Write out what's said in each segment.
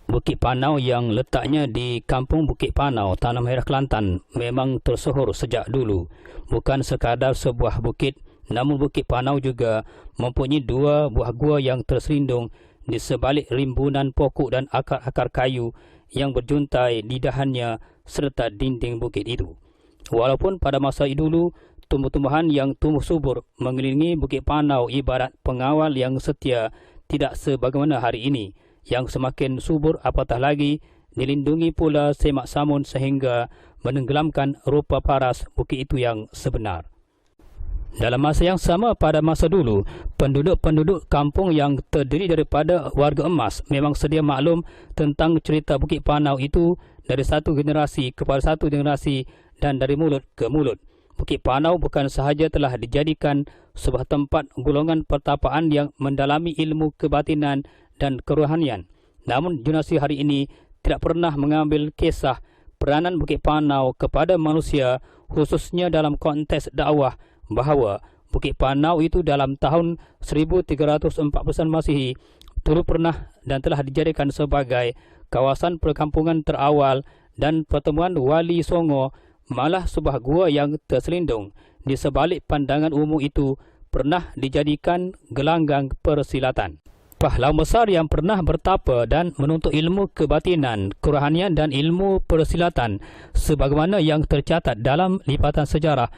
Bukit Panau yang letaknya di Kampung Bukit Panau, Tanah Merah, Kelantan memang tersohor sejak dulu. Bukan sekadar sebuah bukit, namun Bukit Panau juga mempunyai dua buah gua yang terselindung di sebalik rimbunan pokok dan akar-akar kayu yang berjuntai di dahannya serta dinding bukit itu. Walaupun pada masa dulu tumbuh-tumbuhan yang tumbuh subur mengelilingi Bukit Panau ibarat pengawal yang setia, tidak sebagaimana hari ini yang semakin subur, apatah lagi dilindungi pula semak samun sehingga menenggelamkan rupa paras bukit itu yang sebenar. Dalam masa yang sama pada masa dulu, penduduk-penduduk kampung yang terdiri daripada warga emas memang sedia maklum tentang cerita Bukit Panau itu dari satu generasi kepada satu generasi dan dari mulut ke mulut. Bukit Panau bukan sahaja telah dijadikan sebuah tempat golongan pertapaan yang mendalami ilmu kebatinan dan kerohanian. Namun generasi hari ini tidak pernah mengambil kisah peranan Bukit Panau kepada manusia, khususnya dalam konteks dakwah, bahawa Bukit Panau itu dalam tahun 1340 Masihi dulu pernah dan telah dijadikan sebagai kawasan perkampungan terawal dan pertemuan Wali Songo. Malah sebuah gua yang terselindung di sebalik pandangan umum itu pernah dijadikan gelanggang persilatan. Pahlawan besar yang pernah bertapa dan menuntut ilmu kebatinan, kerohanian dan ilmu persilatan sebagaimana yang tercatat dalam lipatan sejarah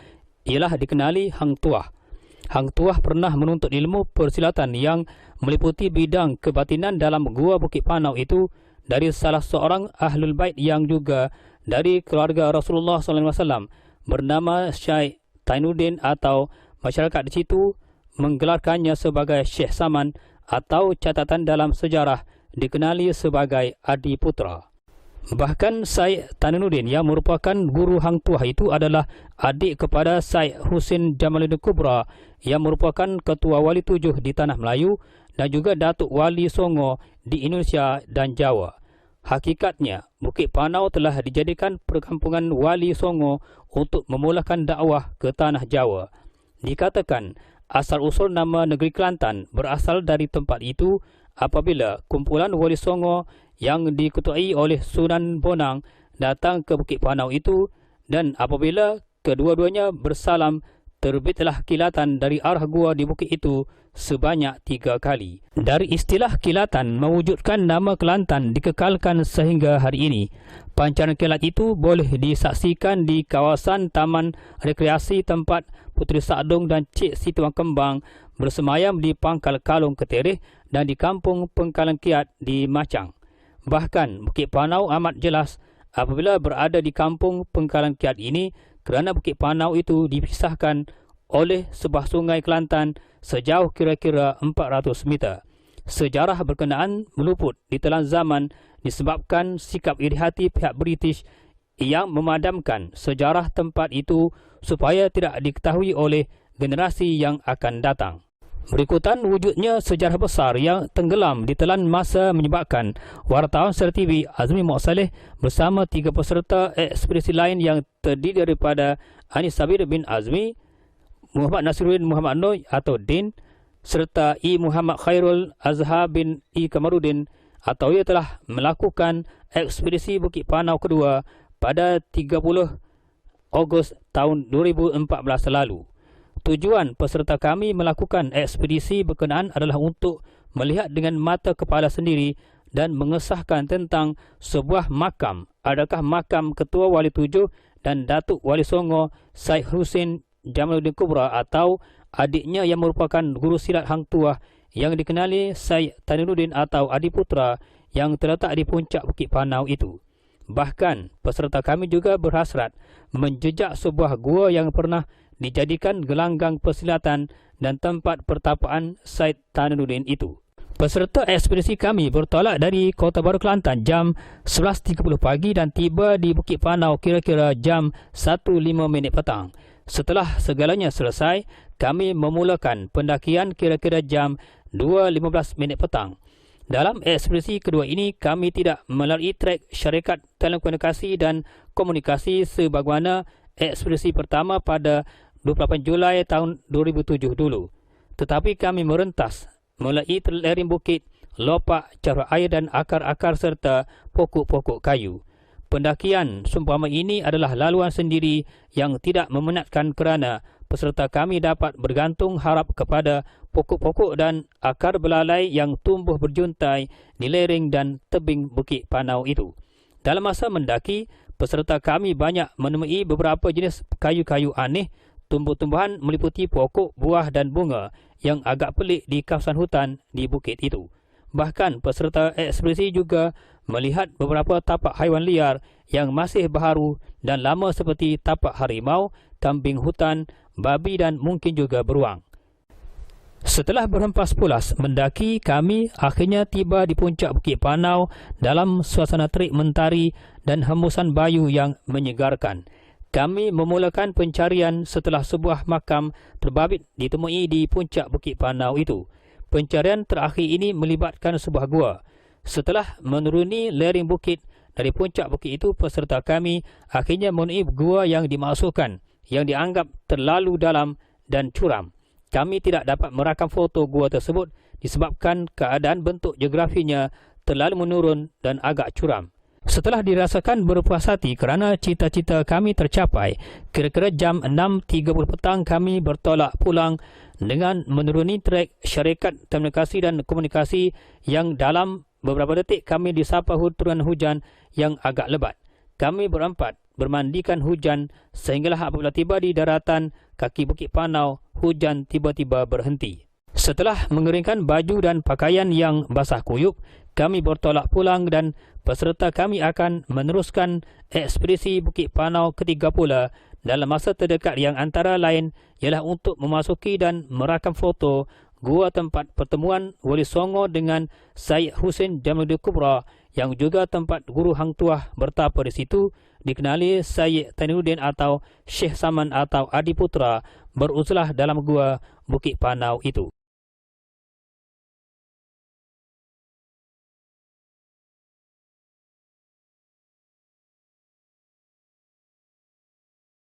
ialah dikenali Hang Tuah. Hang Tuah pernah menuntut ilmu persilatan yang meliputi bidang kebatinan dalam gua Bukit Panau itu dari salah seorang Ahlul Bait yang juga dari keluarga Rasulullah SAW bernama Syekh Tainuddin, atau masyarakat di situ menggelarkannya sebagai Syekh Saman, atau catatan dalam sejarah dikenali sebagai Adi Putra. Bahkan Syekh Tainuddin yang merupakan guru Hang Tuah itu adalah adik kepada Syekh Husin Jamaluddin Kubra yang merupakan ketua wali 7 di Tanah Melayu dan juga Datuk Wali Songo di Indonesia dan Jawa. Hakikatnya, Bukit Panau telah dijadikan perkampungan Wali Songo untuk memulakan dakwah ke Tanah Jawa. Dikatakan asal-usul nama negeri Kelantan berasal dari tempat itu apabila kumpulan Wali Songo yang diketuai oleh Sunan Bonang datang ke Bukit Panau itu, dan apabila kedua-duanya bersalam, terbitlah kilatan dari arah gua di bukit itu sebanyak 3 kali. Dari istilah kilatan mewujudkan nama Kelantan dikekalkan sehingga hari ini. Pancaran kilat itu boleh disaksikan di kawasan Taman Rekreasi tempat Puteri Sakdong dan Cik Situang Kembang bersemayam di Pangkal Kalung Ketereh dan di Kampung Pengkalan Kiat di Macang. Bahkan Bukit Panau amat jelas apabila berada di Kampung Pengkalan Kiat ini kerana Bukit Panau itu dipisahkan oleh sebuah sungai Kelantan sejauh kira-kira 400 meter. Sejarah berkenaan meluput di telan zaman disebabkan sikap iri hati pihak British yang memadamkan sejarah tempat itu supaya tidak diketahui oleh generasi yang akan datang. Berikutan wujudnya sejarah besar yang tenggelam di telan masa menyebabkan wartawan Seri TV Azmi Mak Saleh bersama 3 peserta ekspedisi lain yang terdiri daripada Anis Sabir bin Azmi, Muhammad Nasiruddin Muhammad Nur atau Din, serta I Muhammad Khairul Azhar bin I Kamaruddin atau ia telah melakukan ekspedisi Bukit Panau kedua pada 30 Ogos tahun 2014 lalu. Tujuan peserta kami melakukan ekspedisi berkenaan adalah untuk melihat dengan mata kepala sendiri dan mengesahkan tentang sebuah makam. Adakah makam Ketua Wali 7 dan Datuk Wali Songo Syekh Husin Jamaluddin Kubra atau adiknya yang merupakan guru silat Hang Tuah yang dikenali Syekh Tainuddin atau Adi Putra yang terletak di puncak Bukit Panau itu. Bahkan peserta kami juga berhasrat menjejak sebuah gua yang pernah dijadikan gelanggang persilatan dan tempat pertapaan Syekh Tainuddin itu. Peserta ekspedisi kami bertolak dari Kota Baru Kelantan jam 11.30 pagi dan tiba di Bukit Panau kira-kira jam 1.05 petang. Setelah segalanya selesai, kami memulakan pendakian kira-kira jam 2.15 petang. Dalam ekspedisi kedua ini, kami tidak melalui trek syarikat telekomunikasi dan komunikasi sebagaimana ekspedisi pertama pada 28 Julai tahun 2007 dulu. Tetapi kami merentas melalui lereng bukit, lopak, carut air dan akar-akar serta pokok-pokok kayu. Pendakian seumpama ini adalah laluan sendiri yang tidak memenatkan kerana peserta kami dapat bergantung harap kepada pokok-pokok dan akar belalai yang tumbuh berjuntai di lereng dan tebing Bukit Panau itu. Dalam masa mendaki, peserta kami banyak menemui beberapa jenis kayu-kayu aneh, tumbuh-tumbuhan meliputi pokok, buah dan bunga yang agak pelik di kawasan hutan di bukit itu. Bahkan peserta ekspedisi juga melihat beberapa tapak haiwan liar yang masih baharu dan lama seperti tapak harimau, kambing hutan, babi dan mungkin juga beruang. Setelah berhempas pulas mendaki, kami akhirnya tiba di puncak Bukit Panau dalam suasana terik mentari dan hembusan bayu yang menyegarkan. Kami memulakan pencarian setelah sebuah makam terbabit ditemui di puncak Bukit Panau itu. Pencarian terakhir ini melibatkan sebuah gua. Setelah menuruni lereng bukit dari puncak bukit itu, peserta kami akhirnya menemui gua yang dimaksudkan, yang dianggap terlalu dalam dan curam. Kami tidak dapat merakam foto gua tersebut disebabkan keadaan bentuk geografinya terlalu menurun dan agak curam. Setelah dirasakan berpuas hati kerana cita-cita kami tercapai, kira-kira jam 6.30 petang kami bertolak pulang dengan menuruni trek syarikat telekomunikasi dan komunikasi yang dalam beberapa detik kami disapa turun hujan yang agak lebat. Kami berempat bermandikan hujan sehinggalah apabila tiba di daratan kaki Bukit Panau, hujan tiba-tiba berhenti. Setelah mengeringkan baju dan pakaian yang basah kuyup, kami bertolak pulang dan peserta kami akan meneruskan ekspedisi Bukit Panau ketiga pula dalam masa terdekat yang antara lain ialah untuk memasuki dan merakam foto gua tempat pertemuan Wali Songo dengan Syed Hussein Jamaluddin Kubra yang juga tempat guru Hang Tuah bertapa di situ, dikenali Syed Tainuddin atau Syekh Saman atau Adiputra berusulah dalam gua Bukit Panau itu.